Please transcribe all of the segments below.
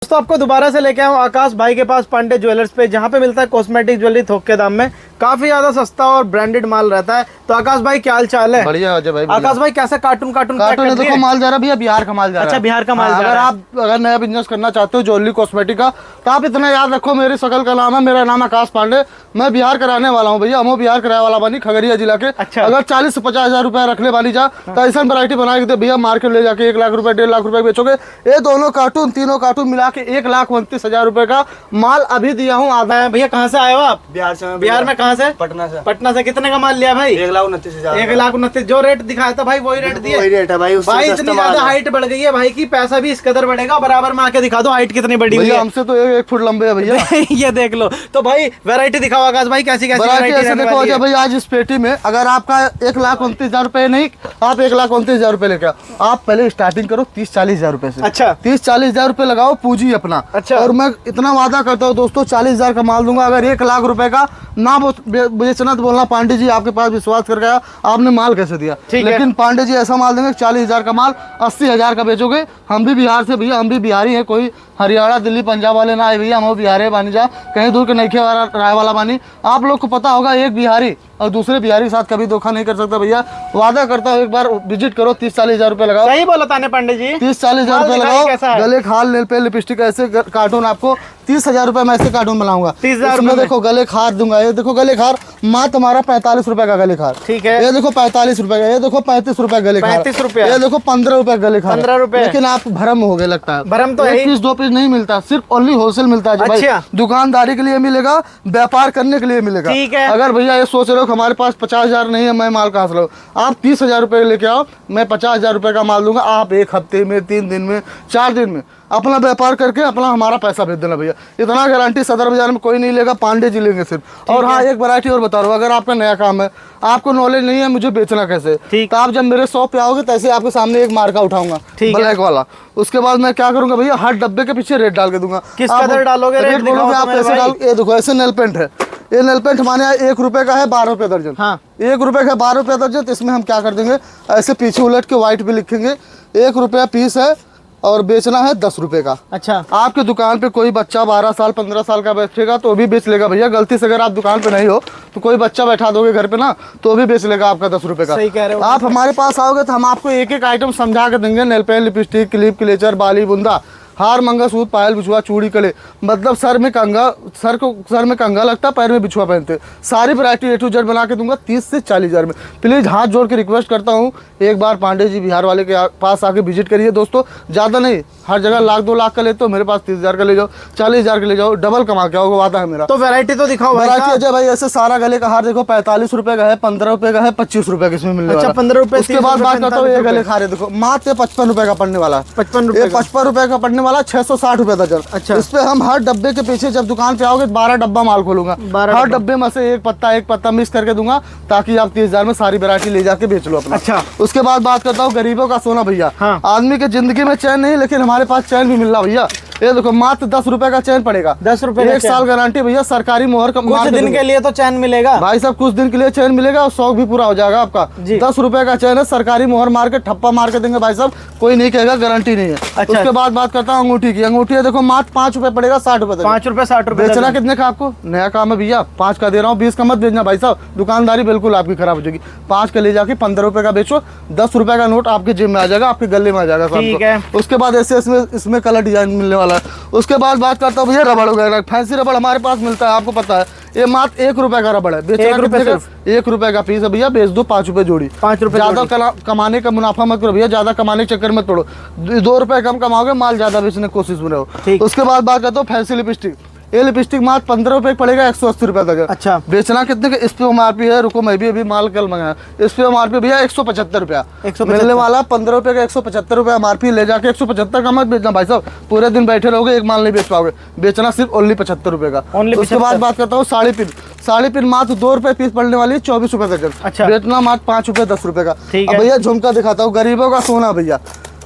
दोस्तों आपको दोबारा से लेके आया हूँ आकाश भाई के पास पांडे ज्वेलर्स पे, जहाँ पे मिलता है कॉस्मेटिक ज्वेलरी थोक के दाम में, काफी ज्यादा सस्ता और ब्रांडेड माल रहता है। तो आकाश भाई क्या हाल चाल है? बढ़िया अजय भाई। आकाश भाई कैसे कार्टून देखो माल जा रहा भैया, बिहार का माल जा रहा है। अच्छा, बिहार का माल जा रहा है। अगर नया बिजनेस करना चाहते हो ज्वेलरी कॉस्मेटिक का, तो आप इतना याद रखो, मेरी शकल का नाम है, मेरा नाम आकाश पांडे, मैं बिहार का रहने वाला हूँ भैया। हम बिहार कराया वाला बनी, खगड़िया जिला के। अच्छा। अगर 40 से 50 हजार रुपया रख ले वाली जा, तो ऐसा वैरायटी बना के दे भैया, मार्केट ले जाके 1 लाख रुपए 1.5 लाख रुपए बेचोगे। ये दोनों कार्टून, तीनों कार्टून मिला के 1,29,000 रुपए का माल अभी दिया हूँ आधा। भैया कहाँ से आए हो आप? बिहार से। बिहार में कहाँ से? पटना से। पटना से। कितने का माल लिया भाई? 1,29,000। 1,29,000 जो रेट दिखाया था भाई वही रेट दिए? वही रेट है भाई। भाई इतनी ज्यादा हाइट बढ़ गई है भाई की, पैसा भी इस कदर बढ़ेगा। बराबर में आके दिखा दो हाइट कितनी बड़ी हुई है। हमसे तो 1 फुट लंबे है भैया। ये देख लो। तो भाई वैरायटी दिखाओ आकाश भाई, कैसी कैसी वैरायटी देखो अजय भाई, आज इस पेटी में अगर आपका 1,29,000 रुपए नहीं, आप 1,29,000 रुपए लेकर आप पहले स्टार्टिंग करो 30-40 हजार रुपए से। अच्छा। 30-40 हजार रुपए लगाओ पूंजी अपना। अच्छा। और मैं इतना वादा करता हूँ दोस्तों, 40 हजार का माल दूंगा। अगर 1 लाख रुपए का ना बेचना तो बोलना पांडे जी आपके पास विश्वास कर गया, आपने माल कैसे दिया। लेकिन पांडे जी ऐसा माल देंगे 40 हजार का माल 80 हजार का बेचोगे। हम भी बिहार से भैया, हम भी बिहारी हैं, कोई हरियाणा दिल्ली पंजाब वाले ना आए भैया, हम बिहारी बानी जा, कहीं दूर के नईखे राय वाला बानी। आप लोग को पता होगा, एक बिहारी और दूसरे बिहारी के साथ कभी धोखा नहीं कर सकता भैया। वादा करता हूँ एक बार विजिट करो, 30-40 हजार रुपए लगाओ। सही बोला ताने पांडे जी। 30-40 हजार रुपए लगाओ। गले खाल, नेल पे लिपस्टिक, ऐसे कार्टून आपको 30,000 रुपए में ऐसे कार्टून बनाऊंगा। 30,000 में देखो गले खार दूंगा। ये देखो गले खार मात्र हमारा 45 रुपए का गले खार। ठीक है। ये देखो 45 रुपए का। ये देखो 35 रुपए गले खार। 35 रुपए। ये देखो 15 रुपए गले खार। 15 रुपए। लेकिन आप भरम हो गए लगता है। भरम तो 1 पीस 2 पीस नहीं मिलता, सिर्फ ओनली होलसेल मिलता है। अच्छा। दुकानदारी के लिए मिलेगा, व्यापार करने के लिए मिलेगा। ठीक है। अगर भैया ये सोच रहे हो हमारे पास 50 हजार नहीं है, मैं माल कहाँ से लाऊं, आप 30,000 रुपए लेके आओ, मैं 50 हजार रुपए का माल दूंगा। आप 1 हफ्ते में, 3 दिन में, 4 दिन में अपना व्यापार करके अपना हमारा पैसा भेज देना भैया। इतना गारंटी सदर बाजार में कोई नहीं लेगा, पांडे जी लेंगे सिर्फ। और हाँ, एक वैरायटी और बता रहा हूँ, अगर आपका नया काम है, आपको नॉलेज नहीं है मुझे बेचना कैसे, तो आप जब मेरे शॉप पे आओगे तैसे आपके सामने एक मार्का उठाऊंगा ब्लैक वाला। उसके बाद मैं क्या करूंगा भैया, हर डब्बे के पीछे रेट डाल के दूंगा। किस कदर डालोगे? रेट बोलोगे आप कैसे डाल। ये देखो ऐसे नेल पेंट है, ये नेल पेंट हमारे यहाँ 1 रुपए का है, 12 रुपए दर्जन। हाँ। 1 रुपए का 12 रुपए दर्जन। तो इसमें हम क्या कर देंगे, ऐसे पीछे उलट के व्हाइट भी लिखेंगे, 1 रुपया पीस है और बेचना है 10 रुपए का। अच्छा। आपके आपके दुकान पे कोई बच्चा 12 साल 15 साल का बैठेगा तो भी बेच लेगा भैया। गलती से अगर आप दुकान पे नहीं हो तो कोई बच्चा बैठा दोगे घर पे ना, तो भी बेच लेगा आपका 10 रुपए का। सही कह रहे हो। आप हमारे पास आओगे तो हम आपको एक एक आइटम समझा के देंगे। Nail paint, lipstick, clip, clutcher, बाली, बुंदा, हार, मंगलसूत्र, पायल, बिछुआ, चूड़ी, कले, मतलब सर में कंगा लगता, पैर में बिछुआ पहनते, सारी वैरायटी A to Z बना के दूंगा 30 से 40 हजार में। प्लीज हाथ जोड़ के रिक्वेस्ट करता हूँ, एक बार पांडे जी बिहार वाले के पास आके विजिट करिए दोस्तों। ज़्यादा नहीं, हर जगह 1,00,000-2 लाख का लेते हो, मेरे पास 30,000 का ले जाओ, 40,000 का ले जाओ, डबल कमा के आओगे, वादा है मेरा। तो वैरायटी तो दिखाओ भाई। अजय भाई ऐसे सारा गले का हार देखो, 45 रुपए का है, 15 रुपए का है, 25 रुपए का इसमें मिलने वाला। 15 रुपए। उसके बाद बात करता हूँ, ये गले खारे देखो, मात्र 55 रुपए का पड़ने वाला। 55 रुपए का पड़ने वाला, 660 रुपए दर्जन। अच्छा। इस पे हम हर डब्बे के पीछे जब दुकान पे आओगे 12 डब्बा माल खोलूंगा। हर डब्बे में से एक पत्ता मिक्स करके दूंगा, ताकि आप 30,000 में सारी वैरायटी ले जाके बेच लो अपना। अच्छा। उसके बाद बात करता हूँ गरीबों का सोना भैया। हाँ। आदमी के जिंदगी में चैन नहीं, लेकिन हमारे पास चैन भी मिल रहा भैया। ये देखो मात्र 10 रुपए का चैन पड़ेगा। 10 रुपए। 1 साल गारंटी भैया, सरकारी मोहर का। कुछ दिन के लिए तो चैन मिलेगा भाई साहब, कुछ दिन के लिए चैन मिलेगा और शौक भी पूरा हो जाएगा आपका। 10 रुपए का चैन है, सरकारी मोहर मार के ठप्पा मार के देंगे भाई साहब, कोई नहीं कहेगा, गारंटी नहीं है। अच्छा। उसके बाद बात करता हूँ अंगूठी की। अंगूठी है देखो मात्र 5 रुपए पड़ेगा, 60 रुपए। 5 रुपए 60 रुपए। बेचना कितने का आपको? नया काम है भैया, 5 का दे रहा हूँ, 20 का मत बेचना भाई साहब, दुकानदारी बिल्कुल आपकी खराब हो जाएगी। 5 का ले जाके 15 रुपए का बेचो, 10 रुपए का नोट आपके जेब में आ जाएगा, आपके गले में आ जाएगा। ठीक है। उसके बाद ऐसे इसमें कलर डिजाइन मिलने वाला है। उसके बाद बात करता हूँ भैया रबड़ वगैरह, फैंसी रबड़ हमारे पास मिलता है, आपको पता है। ये मात्र 1 रुपए का रबड़ है, बेचना 1 रुपए सिर्फ 1 रुपए का पीस है भैया, बेच दो 5 रुपए जोड़ी। 5 रुपए ज्यादा कमाने का मुनाफा मत करो भैया, ज्यादा कमाने के चक्कर मत पड़ो, 2 रुपए कम कमाओगे, माल ज्यादा बेचने की कोशिश में रहो। उसके बाद बात करता हूँ फैंसी लिपस्टिक। ये लिपस्टिक मात्र 15 रुपए पड़ेगा, 180 रुपए तक। अच्छा। बेचना कितने का? इस पे MRP है, रुको मैं भी अभी माल कल मंगाया, इस पे MRP भैया 175 रुपया मिलने वाला। 15 रुपए का 175 रुपया MRP, ले जाके 175 का मत बेचना भाई साहब, पूरे दिन बैठे रहोगे, एक माल नहीं बेच पाओगे। बेचना सिर्फ ओनली 75 रुपए का। उसके बाद बात करता हूँ साड़ी पिन। साड़ी पिन मात्र 2 रुपए पीस पड़ने वाली, 24 रुपए दर्जन। अच्छा। बेचना मात्र 5 रुपए 10 रुपए का। भैया झुमका दिखाता हूँ, गरीबों का सोना भैया,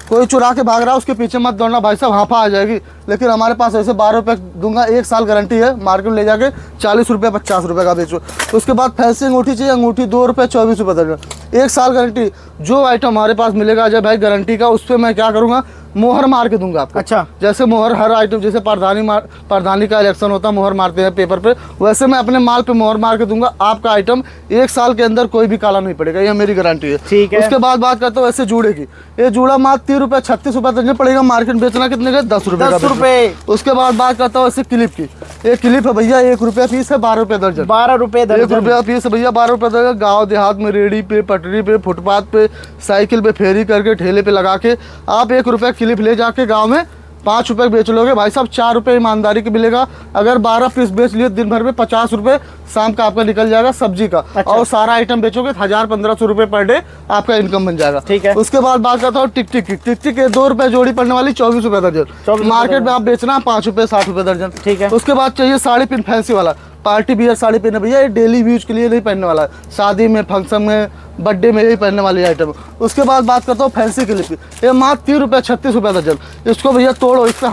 कोई चुरा के भाग रहा है उसके पीछे मत दौड़ना भाई साहब, हाफा आ जाएगी। लेकिन हमारे पास ऐसे 12 रुपये दूंगा, 1 साल गारंटी है, मार्केट में ले जाके 40 रुपये 50 रुपये का बेचो। उसके बाद फैंसी अंगूठी चाहिए, अंगूठी 2 रुपये 24 रुपये दर्जन, 1 साल गारंटी। जो आइटम हमारे पास मिलेगा अजय भाई गारंटी का, उस पर मैं क्या करूँगा, मोहर मार के दूंगा आपको। अच्छा, जैसे मोहर हर आइटम, जैसे प्रधानी का इलेक्शन होता है, मोहर मारते हैं पेपर पे, वैसे मैं अपने माल पे मोहर मार के दूंगा। आपका आइटम 1 साल के अंदर कोई भी काला नहीं पड़ेगा, ये मेरी गारंटी है। ठीक है। उसके बाद बात करता हूँ ऐसे जूड़े की, ये जूड़ा मात्र 30 रुपये 36 रुपये दर्जन पड़ेगा, मार्केट बेचना कितने का, 10 रुपये। 10 रुपये। उसके बाद बात करता हूँ ऐसे क्लिप की, ये क्लिप है भैया 1 रुपया पीस है, 12 रुपये दर्जन। 12 रुपये दर्जन, 1 रुपया पीस है भैया, 12 रुपये दर्जन। गाँव देहात में रेडी पे, पटरी पे, फुटपाथ पे, साइकिल पे फेरी करके, ठेले पे लगा के आप 1 रुपया क्लिप ले जाके गाँव में 5 रुपये बेच लोगे भाई साहब, 4 रुपये ईमानदारी के मिलेगा। अगर 12 पीस बेच लिए दिन भर में 50 रुपये शाम का आपका निकल जाएगा सब्जी का। अच्छा। और सारा आइटम बेचोगे 1000-1500 रुपये पर डे आपका इनकम बन जाएगा। ठीक है। उसके बाद बात करता हूँ टिक की, टिक 2 रुपये जोड़ी पड़ने वाली 24 रुपये दर्जन, मार्केट में आप बेचना 5 रुपये 60 रुपये दर्जन। ठीक है। उसके बाद चाहिए साड़ी पिन फैंसी वाला, पार्टी वियर साड़ी पिन है भैया, ये डेली यूज के लिए नहीं पहनने वाला है, शादी में, फंक्शन में, बर्थडे में यही पहनने वाली आइटम। उसके बाद बात करता हूँ फैंसी क्लिप की, ये मात्र 30 रुपये 36 रुपये दर्जन। इसको भैया तोड़ो, इस पर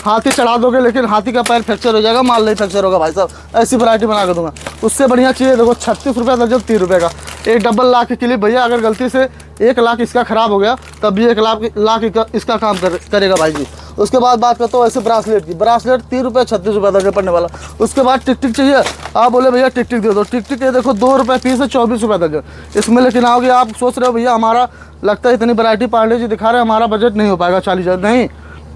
हाथी चढ़ा दोगे, लेकिन हाथी का पैर फ्रैक्चर हो जाएगा, माल नहीं फ्रैक्चर होगा भाई साहब, ऐसी वैरायटी बना कर दूंगा। उससे बढ़िया चाहिए देखो 36 रुपये दर्जन, 30 रुपये का एक डबल लाख की क्लिप भैया। अगर गलती से 1 लाख इसका खराब हो गया तब भी 1 लाख इसका काम करेगा भाई जी। उसके बाद बात करता हूँ ऐसे ब्रासलेट की, ब्रासलेट 30 रुपये 36 रुपये दर्जन पड़ने वाला। उसके बाद टिक चाहिए, आप बोले भैया टिक दे दो, टिक ये देखो 2 रुपये पीस है, 24 रुपये दर्जन। इसमें लेकिन आओगे आप सोच रहे हो भैया हमारा लगता है इतनी वैरायटी पांडे जी दिखा रहे हैं, हमारा बजट नहीं हो पाएगा 40,000, नहीं,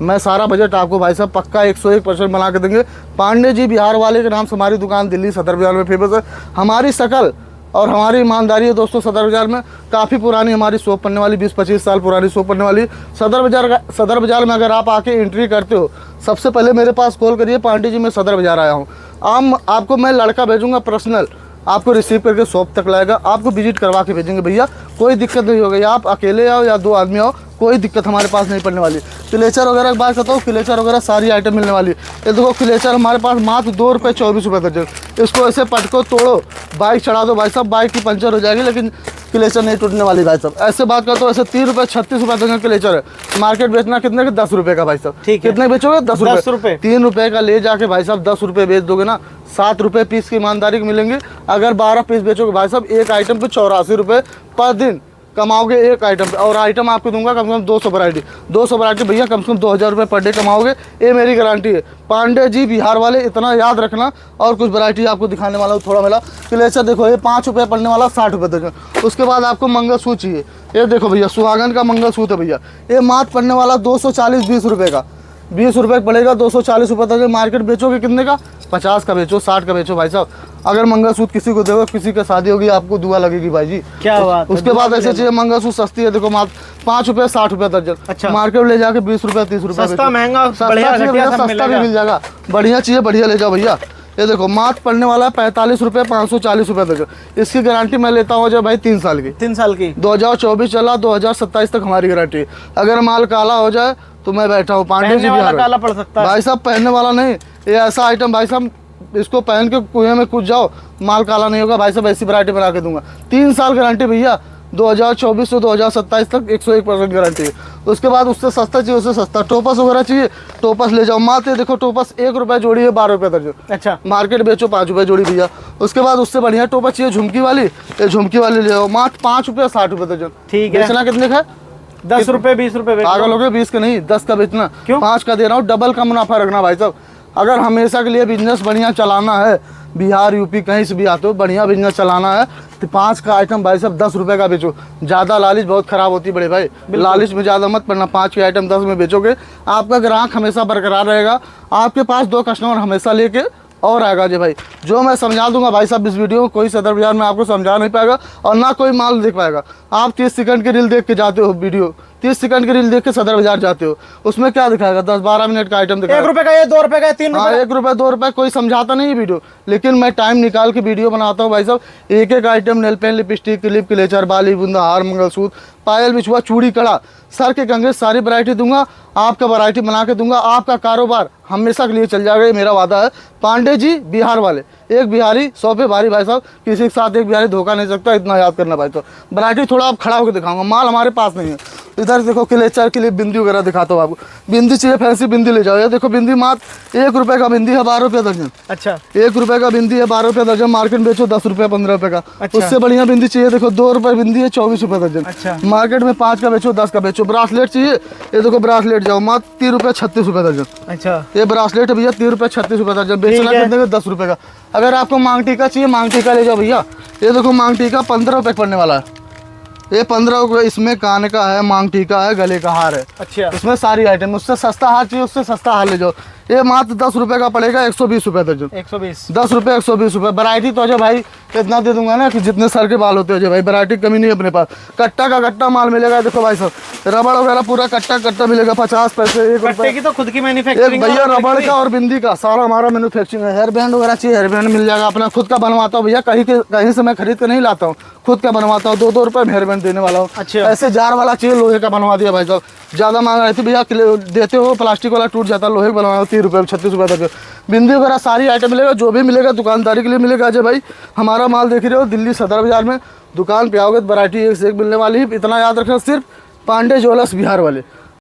मैं सारा बजट आपको भाई साहब पक्का 101% बना के देंगे। पांडे जी बिहार वाले के नाम से हमारी दुकान दिल्ली सदर बाजार में फेमस है। हमारी शकल और हमारी ईमानदारी है दोस्तों, सदर बाजार में काफ़ी पुरानी हमारी शॉप पड़ने वाली, 20-25 साल पुरानी शॉप पड़ने वाली सदर बाजार में अगर आप आके एंट्री करते हो, सबसे पहले मेरे पास कॉल करिए, पांडे जी मैं सदर बाजार आया हूँ। आपको मैं लड़का भेजूंगा पर्सनल, आपको रिसीव करके शॉप तक लाएगा, आपको विजिट करवा के भेजेंगे भैया, कोई दिक्कत नहीं होगी। आप अकेले आओ या 2 आदमी आओ, कोई दिक्कत हमारे पास नहीं पड़ने वाली। क्लेचर वगैरह की बात करता हूँ, क्लेचर वगैरह सारी आइटम मिलने वाली। ये देखो क्लेचर हमारे पास मात्र 2 रुपये 24 रुपये दर्जन। इसको ऐसे पटको, तोड़ो, बाइक चढ़ा दो भाई साहब, बाइक की पंचर हो जाएगी लेकिन क्लेचर नहीं टूटने वाली भाई साहब। ऐसे बात करता हूँ, ऐसे 30 रुपये 36 रुपये दर्जन क्लेचर है, मार्केट बेचना कितने का, 10 रुपये का भाई साहब। ठीक है। कितने बेचोगे, 10 रुपये। 3 रुपये का ले जाके भाई साहब 10 रुपये बेच दोगे ना, 7 रुपये पीस की ईमानदारी के मिलेंगे। अगर 12 पीस बेचोगे भाई साहब, एक आइटम पे 84 रुपये पर दिन कमाओगे एक आइटम पे। और आइटम आपको दूंगा कम से कम 200 वैरायटी भैया, कम से कम 2000 रुपये पर डे कमाओगे, ये मेरी गारंटी है। पांडे जी बिहार वाले, इतना याद रखना। और कुछ वैरायटी आपको दिखाने वाला हूँ थोड़ा मेला। क्लेचर देखो, ये 5 रुपये पड़ने वाला, 60 रुपये दर्जन। उसके बाद आपको मंगलसूत्र चाहिए, ये देखो भैया सुहागन का मंगलसूत्र है भैया, ये मात्र पड़ने वाला 240-20 रुपये का, 20 रुपये पड़ेगा, 240 रुपये तक। मार्केट बेचोगे कितने का, 50 का बेचो, 60 का बेचो भाई साहब। अगर मंगलसूत्र किसी को दोगे, किसी का शादी होगी, आपको दुआ लगेगी भाई जी, क्या बात। उसके बाद ऐसे चाहिए मंगलसूत्र सस्ती है, देखो मात्र 5 रुपये 60 रुपये दर्जन। अच्छा, मार्केट ले जाके 20 रुपये 30 रुपये, सस्ता महंगा सस्ता भी मिल जाएगा। बढ़िया चाहिए बढ़िया ले जाओ भैया। ये देखो मात्र पड़ने वाला है 45 रुपये 540 रुपये दर्जन। इसकी गारंटी मैं लेता हूँ जब भाई 3 साल की, 2024 चला, 2027 तक हमारी गारंटी है। अगर माल काला हो जाए तो मैं बैठा हूँ, पांडे जी काला पड़ सकता है भाई साहब, पहनने वाला नहीं, ये ऐसा आइटम भाई साहब, इसको पहन के कुएं में कूद जाओ, माल काला नहीं होगा भाई साहब, ऐसी वैरायटी बना के दूंगा। 3 साल गारंटी भैया, 2024 से 2027 तक 101% गारंटी है। उसके बाद उससे सस्ता चाहिए, उससे सस्ता टोपस वगैरह चाहिए, टोपस ले जाओ मात्र, देखो टोपस 1 रुपये जोड़ी है, 12 रुपये दर्जन। अच्छा, मार्केट बेचो 5 रुपये जोड़ी भैया। उसके बाद उससे बढ़िया टोपस चाहिए झुमकी वाली, ये झुमकी वाली ले जाओ मात्र 5 रुपये 60 रुपये दर्जन। ठीक है, बेचना कितने का, 10 रुपये 20 रुपये। पागल हो गए, 20 का नहीं 10 का बेचना, क्यों 5 का दे रहा हूँ, डबल का मुनाफा रखना भाई साहब। अगर हमेशा के लिए बिजनेस बढ़िया चलाना है, बिहार यूपी कहीं से भी आते हो, बढ़िया बिजनेस चलाना है, तो 5 का आइटम भाई साहब 10 रुपये का बेचो। ज़्यादा लालच बहुत ख़राब होती है बड़े भाई, लालच में ज़्यादा मत पड़ना। 5 के आइटम 10 में बेचोगे, आपका ग्राहक हमेशा बरकरार रहेगा, आपके पास 2 कस्टमर हमेशा लेके और आएगा जी भाई। जो मैं समझा दूंगा भाई साहब इस वीडियो में, कोई सदर बाजार में आपको समझा नहीं पाएगा और ना कोई माल देख पाएगा। आप 30 सेकंड की रील देख के जाते हो, वीडियो 30 सेकंड की रील देख के सदर बाजार जाते हो, उसमें क्या दिखाएगा, 10-12 मिनट का आइटम दिखाएगा। 1 रुपये का, 2 रुपये का, 3 रुपये, 1 रुपये 2 रुपये कोई समझाता नहीं है वीडियो, लेकिन मैं टाइम निकाल के वीडियो बनाता हूँ भाई साहब। एक एक item, nail paint, lipstick, clip, clutcher, बाली, बूंदा, हार, मंगलसूत्र, पायल, बिछुआ, चूड़ी, कड़ा, सर के कंगे सारी वैरायटी दूंगा, आपका वैरायटी बना के दूंगा, आपका कारोबार हमेशा के लिए चल जाएगा, ये मेरा वादा है। पांडे जी बिहार वाले, एक बिहारी 100 पे भारी भाई साहब, किसी के साथ एक बिहारी धोखा नहीं सकता, इतना याद करना भाई। तो वैरायटी थोड़ा आप खड़ा होकर दिखाऊंगा, माल हमारे पास नहीं है। इधर देखो क्लेचर के लिए बिंदी वगैरह दिखाता हूँ आपको, बिंदी चाहिए फैंसी बिंदी ले जाओ। ये देखो बिंदी मात्र 1 रुपये का बिंदी है, 12 रुपये दर्जन। अच्छा 1 रुपये का बिंदी है, 12 रुपये दर्जन, मार्केट में बेचो 10 रुपये 15 रुपये का। अच्छा। उससे बढ़िया बिंदी चाहिए, देखो 2 रुपये बिंदी है, 24 रुपये दर्जन। अच्छा। मार्केट में 5 का बेचो 10 का बेचो। ब्रासलेट चाहिए, ये देखो ब्रासलेट जाओ मात्र 30 रुपये 36 रुपये दर्जन। अच्छा ये ब्रासलेट है भैया 30 रुपये 36 रुपये दर्जन, बेचना ठीक है। कितने का 10 रुपये का। अगर आपको मांग टीका चाहिए, मांग टीका ले जाओ भैया। ये देखो मांग टीका 15 रुपये पड़ने वाला है, ये 15 रुपये। इसमें कान का है, मांग टीका है, गले का हार है। अच्छा इसमें सारी आइटम, उससे सस्ता हार चाहिए उससे सस्ता हार ले जाओ। ये मात्र 10 रुपये का पड़ेगा, 120 रुपये दर्जन। 120 10 रुपये 120 रुपये। वैरायटी तो अजय भाई इतना दे दूंगा ना कि जितने सर के बाल होते हैं अजय भाई, वैरायटी कमी नहीं है अपने पास। कट्टा का कट्टा माल मिलेगा, देखो भाई साहब रबड़ वगैरह पूरा कट्टा कट्टा मिलेगा, 50 पैसे 1 कट्टे रुपये। की तो खुद की एक मैन्युफैक्चरिंग भैया रबड़ का और बिंदी का सारा हमारा मैन्युफैक्चरिंग है। हेयर बैंड वगैरह चाहिए, हेयर बैंड मिल जाएगा, अपना खुद का बनवाता हूँ भैया, कहीं से मैं खरीद कर नहीं लाता हूँ, खुद का बनवाता हूँ। 2-2 रुपये में हेयर बैंड देने वाला हूँ। अच्छा। ऐसे जार वाला चाहिए, लोहे का बनवा दिया भाई साहब, ज़्यादा मांग रही थी भैया, देते हो प्लास्टिक वाला टूट जाता है, लोहे का बनवाया 30 रुपये 36 रुपये तक। बिंदी वगैरह सारी आइटम मिलेगा, जो भी मिलेगा दुकानदारी के लिए मिलेगा अजय भाई। हमारा माल देख रहे हो, दिल्ली सदर बाजार में दुकान पे आओगे तो वैरायटी एक से एक मिलने वाली है। इतना याद रखना, सिर्फ पांडे ज्वेलर्स बिहार वाले।